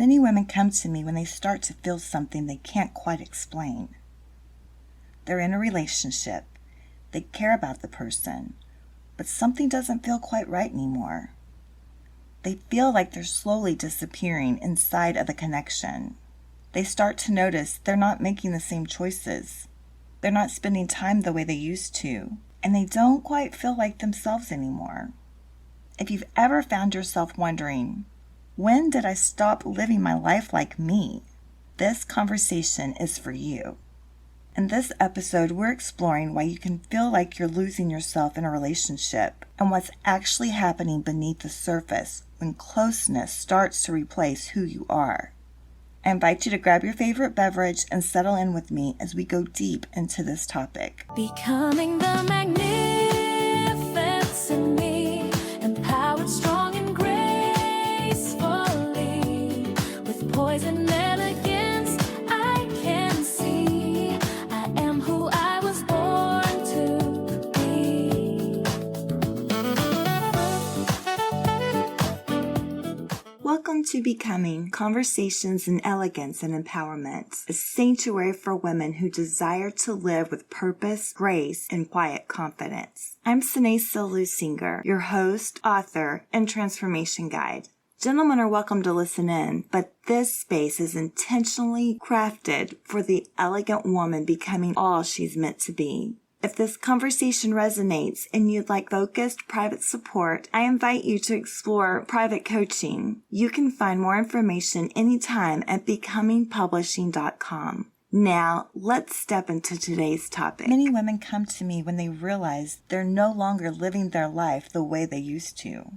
Many women come to me when they start to feel something they can't quite explain. They're in a relationship. They care about the person, but something doesn't feel quite right anymore. They feel like they're slowly disappearing inside of the connection. They start to notice they're not making the same choices. They're not spending time the way they used to, and they don't quite feel like themselves anymore. If you've ever found yourself wondering, when did I stop living my life like me? This conversation is for you. In this episode, we're exploring why you can feel like you're losing yourself in a relationship and what's actually happening beneath the surface when closeness starts to replace who you are. I invite you to grab your favorite beverage and settle in with me as we go deep into this topic. Becoming the magnificence in me, empowered, strong, and gracefully, with poise and elegance, I can see I am who I was born to be. Welcome to Becoming, Conversationsin Elegance Empowerment, a sanctuary for women who desire to live with purpose, grace, and quiet confidence. I'm Sinead Singer, your host, author, and transformation guide. Gentlemen are welcome to listen in, but this space is intentionally crafted for the elegant woman becoming all she's meant to be. If this conversation resonates and you'd like focused private support, I invite you to explore private coaching. You can find more information anytime at becomingpublishing.com. Now, let's step into today's topic. Many women come to me when they realize they're no longer living their life the way they used to.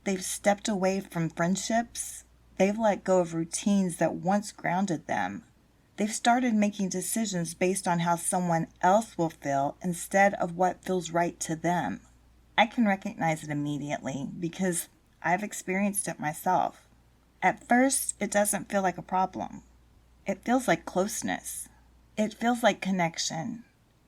They've stepped away from friendships. They've let go of routines that once grounded them. They've started making decisions based on how someone else will feel instead of what feels right to them. I can recognize it immediately because I've experienced it myself. At first, it doesn't feel like a problem. It feels like closeness. It feels like connection.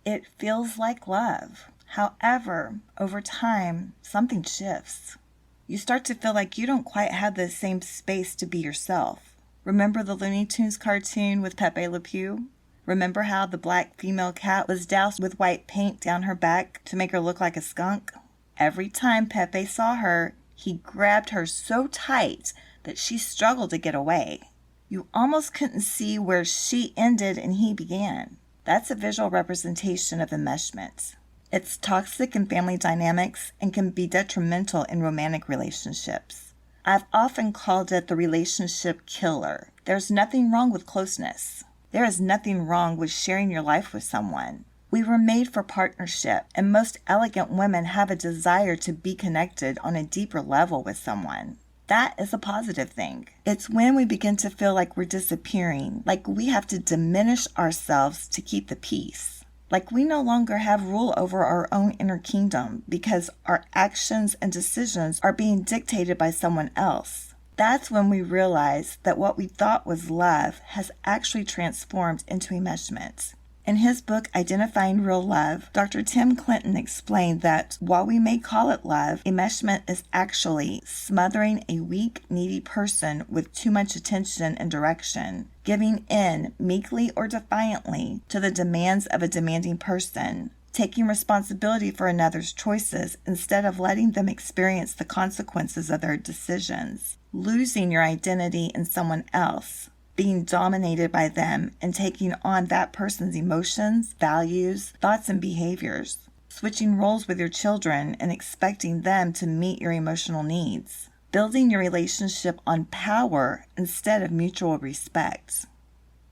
It feels like love. However, over time, something shifts. You start to feel like you don't quite have the same space to be yourself. Remember the Looney Tunes cartoon with Pepe Le Pew? Remember how the black female cat was doused with white paint down her back to make her look like a skunk? Every time Pepe saw her, he grabbed her so tight that she struggled to get away. You almost couldn't see where she ended and he began. That's a visual representation of enmeshment. It's toxic in family dynamics and can be detrimental in romantic relationships. I've often called it the relationship killer. There's nothing wrong with closeness. There is nothing wrong with sharing your life with someone. We were made for partnership, and most elegant women have a desire to be connected on a deeper level with someone. That is a positive thing. It's when we begin to feel like we're disappearing, like we have to diminish ourselves to keep the peace. Like we no longer have rule over our own inner kingdom because our actions and decisions are being dictated by someone else. That's when we realize that what we thought was love has actually transformed into enmeshment. In his book, Identifying Real Love, Dr. Tim Clinton explained that while we may call it love, enmeshment is actually smothering a weak, needy person with too much attention and direction, giving in meekly or defiantly to the demands of a demanding person, taking responsibility for another's choices instead of letting them experience the consequences of their decisions, losing your identity in someone else, being dominated by them and taking on that person's emotions, values, thoughts, and behaviors, switching roles with your children and expecting them to meet your emotional needs, building your relationship on power instead of mutual respect.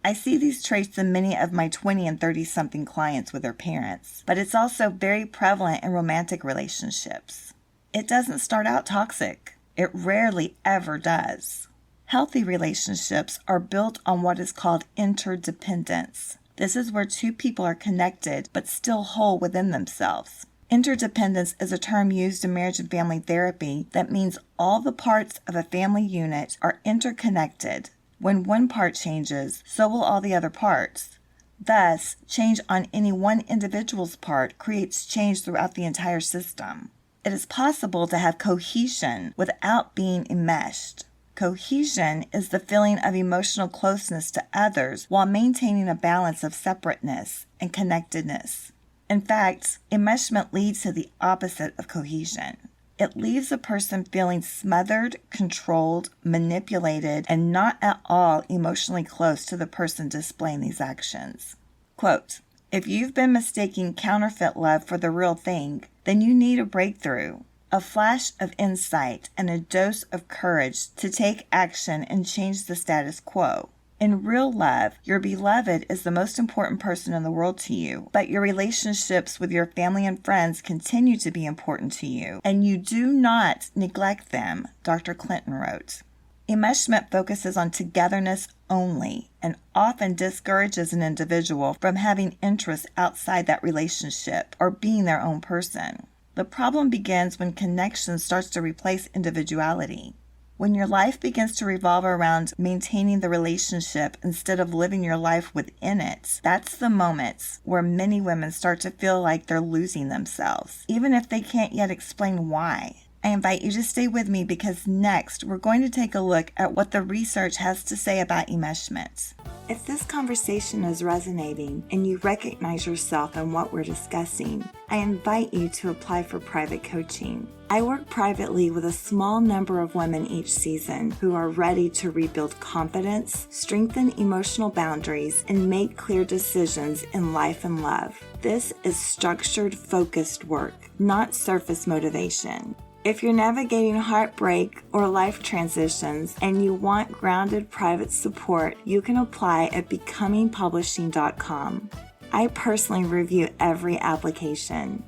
I see these traits in many of my 20 and 30-something clients with their parents, but it's also very prevalent in romantic relationships. It doesn't start out toxic. It rarely ever does. Healthy relationships are built on what is called interdependence. This is where two people are connected but still whole within themselves. Interdependence is a term used in marriage and family therapy that means all the parts of a family unit are interconnected. When one part changes, so will all the other parts. Thus, change on any one individual's part creates change throughout the entire system. It is possible to have cohesion without being enmeshed. Cohesion is the feeling of emotional closeness to others while maintaining a balance of separateness and connectedness. In fact, enmeshment leads to the opposite of cohesion. It leaves a person feeling smothered, controlled, manipulated, and not at all emotionally close to the person displaying these actions. Quote, "If you've been mistaking counterfeit love for the real thing, then you need a breakthrough, a flash of insight, and a dose of courage to take action and change the status quo. In real love, your beloved is the most important person in the world to you, but your relationships with your family and friends continue to be important to you, and you do not neglect them," Dr. Clinton wrote. Enmeshment focuses on togetherness only and often discourages an individual from having interests outside that relationship or being their own person. The problem begins when connection starts to replace individuality. When your life begins to revolve around maintaining the relationship instead of living your life within it, that's the moment where many women start to feel like they're losing themselves, even if they can't yet explain why. I invite you to stay with me because next we're going to take a look at what the research has to say about enmeshment. If this conversation is resonating and you recognize yourself in what we're discussing, I invite you to apply for private coaching. I work privately with a small number of women each season who are ready to rebuild confidence, strengthen emotional boundaries, and make clear decisions in life and love. This is structured, focused work, not surface motivation. If you're navigating heartbreak or life transitions and you want grounded private support, you can apply at becomingpublishing.com. I personally review every application.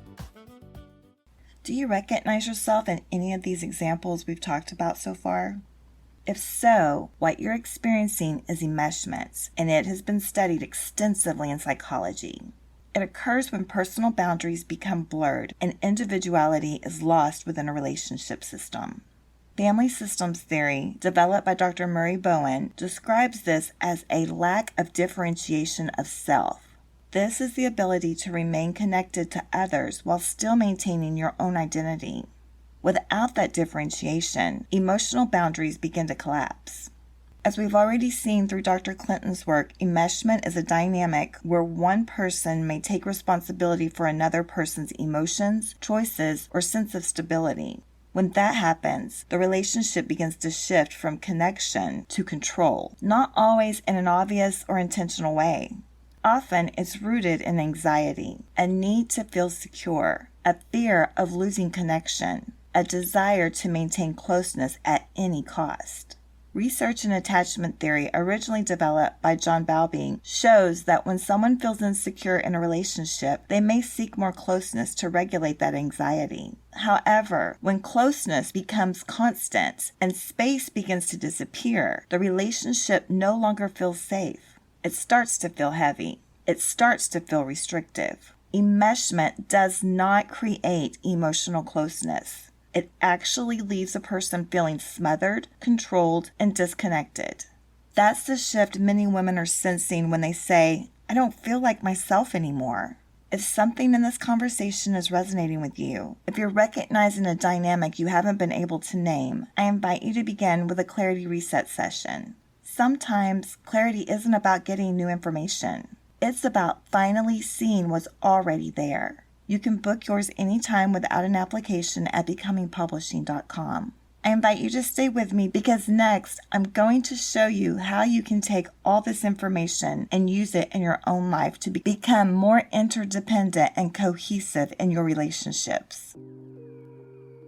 Do you recognize yourself in any of these examples we've talked about so far? If so, what you're experiencing is enmeshment, and it has been studied extensively in psychology. It occurs when personal boundaries become blurred and individuality is lost within a relationship system. Family systems theory, developed by Dr. Murray Bowen, describes this as a lack of differentiation of self. This is the ability to remain connected to others while still maintaining your own identity. Without that differentiation, emotional boundaries begin to collapse. As we've already seen through Dr. Clinton's work, enmeshment is a dynamic where one person may take responsibility for another person's emotions, choices, or sense of stability. When that happens, the relationship begins to shift from connection to control, not always in an obvious or intentional way. Often it's rooted in anxiety, a need to feel secure, a fear of losing connection, a desire to maintain closeness at any cost. Research in attachment theory, originally developed by John Bowlby, shows that when someone feels insecure in a relationship, they may seek more closeness to regulate that anxiety. However, when closeness becomes constant and space begins to disappear, the relationship no longer feels safe. It starts to feel heavy. It starts to feel restrictive. Enmeshment does not create emotional closeness. It actually leaves a person feeling smothered, controlled, and disconnected. That's the shift many women are sensing when they say, "I don't feel like myself anymore." If something in this conversation is resonating with you, if you're recognizing a dynamic you haven't been able to name, I invite you to begin with a clarity reset session. Sometimes clarity isn't about getting new information. It's about finally seeing what's already there. You can book yours anytime without an application at becomingpublishing.com. I invite you to stay with me because next I'm going to show you how you can take all this information and use it in your own life to become more interdependent and cohesive in your relationships.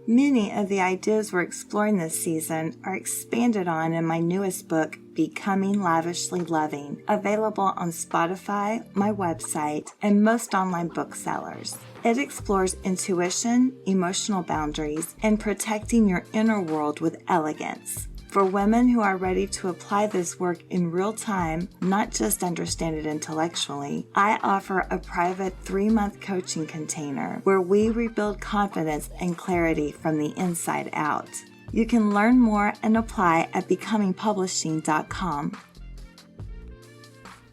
Many of the ideas we're exploring this season are expanded on in my newest book, Becoming Lavishly Loving, available on Spotify, my website, and most online booksellers. It explores intuition, emotional boundaries, and protecting your inner world with elegance. For women who are ready to apply this work in real time, not just understand it intellectually, I offer a private 3-month coaching container where we rebuild confidence and clarity from the inside out. You can learn more and apply at becomingpublishing.com.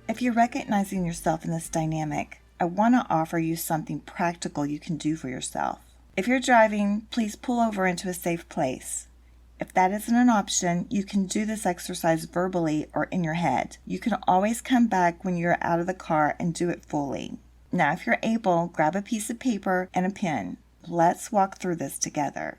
If you're recognizing yourself in this dynamic, I want to offer you something practical you can do for yourself. If you're driving, please pull over into a safe place. If that isn't an option, you can do this exercise verbally or in your head. You can always come back when you're out of the car and do it fully. Now, if you're able, grab a piece of paper and a pen. Let's walk through this together.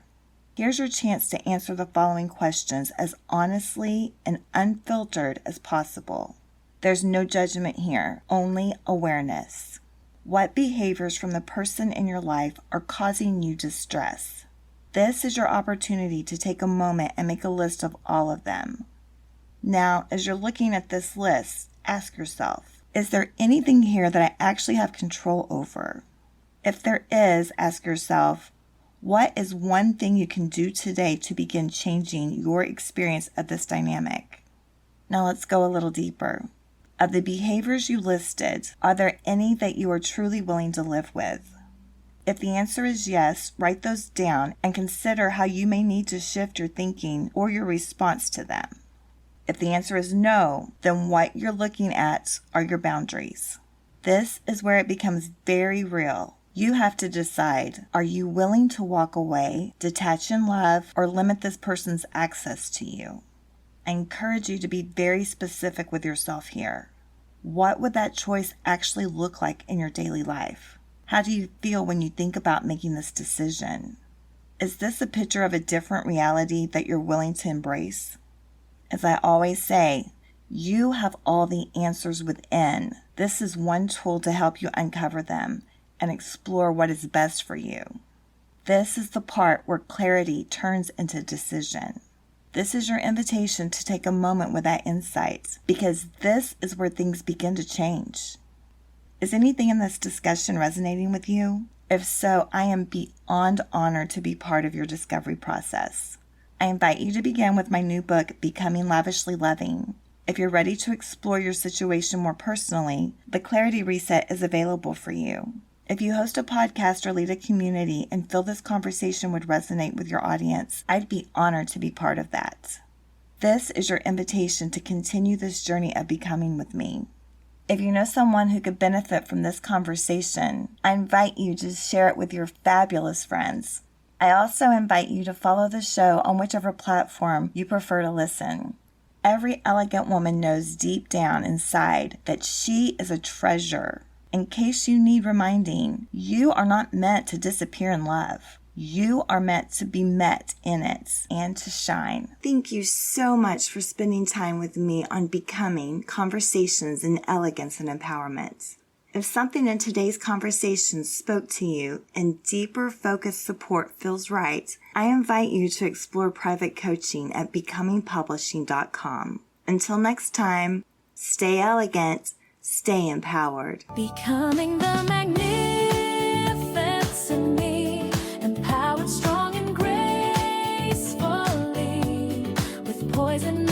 Here's your chance to answer the following questions as honestly and unfiltered as possible. There's no judgment here, only awareness. What behaviors from the person in your life are causing you distress? This is your opportunity to take a moment and make a list of all of them. Now, as you're looking at this list, ask yourself, is there anything here that I actually have control over? If there is, ask yourself, what is one thing you can do today to begin changing your experience of this dynamic? Now let's go a little deeper. Of the behaviors you listed, are there any that you are truly willing to live with? If the answer is yes, write those down and consider how you may need to shift your thinking or your response to them. If the answer is no, then what you're looking at are your boundaries. This is where it becomes very real. You have to decide, are you willing to walk away, detach in love, or limit this person's access to you? I encourage you to be very specific with yourself here. What would that choice actually look like in your daily life? How do you feel when you think about making this decision? Is this a picture of a different reality that you're willing to embrace? As I always say, you have all the answers within. This is one tool to help you uncover them and explore what is best for you. This is the part where clarity turns into decision. This is your invitation to take a moment with that insight, because this is where things begin to change. Is anything in this discussion resonating with you? If so, I am beyond honored to be part of your discovery process. I invite you to begin with my new book, Becoming Lavishly Loving. If you're ready to explore your situation more personally, the Clarity Reset is available for you. If you host a podcast or lead a community and feel this conversation would resonate with your audience, I'd be honored to be part of that. This is your invitation to continue this journey of becoming with me. If you know someone who could benefit from this conversation, I invite you to share it with your fabulous friends. I also invite you to follow the show on whichever platform you prefer to listen. Every elegant woman knows deep down inside that she is a treasure. In case you need reminding, you are not meant to disappear in love. You are meant to be met in it and to shine. Thank you so much for spending time with me on Becoming Conversations in Elegance and Empowerment. If something in today's conversation spoke to you and deeper focused support feels right, I invite you to explore private coaching at becomingpublishing.com. Until next time, stay elegant, stay empowered. Becoming the magnificence in me, empowered, strong, and gracefully, with poison.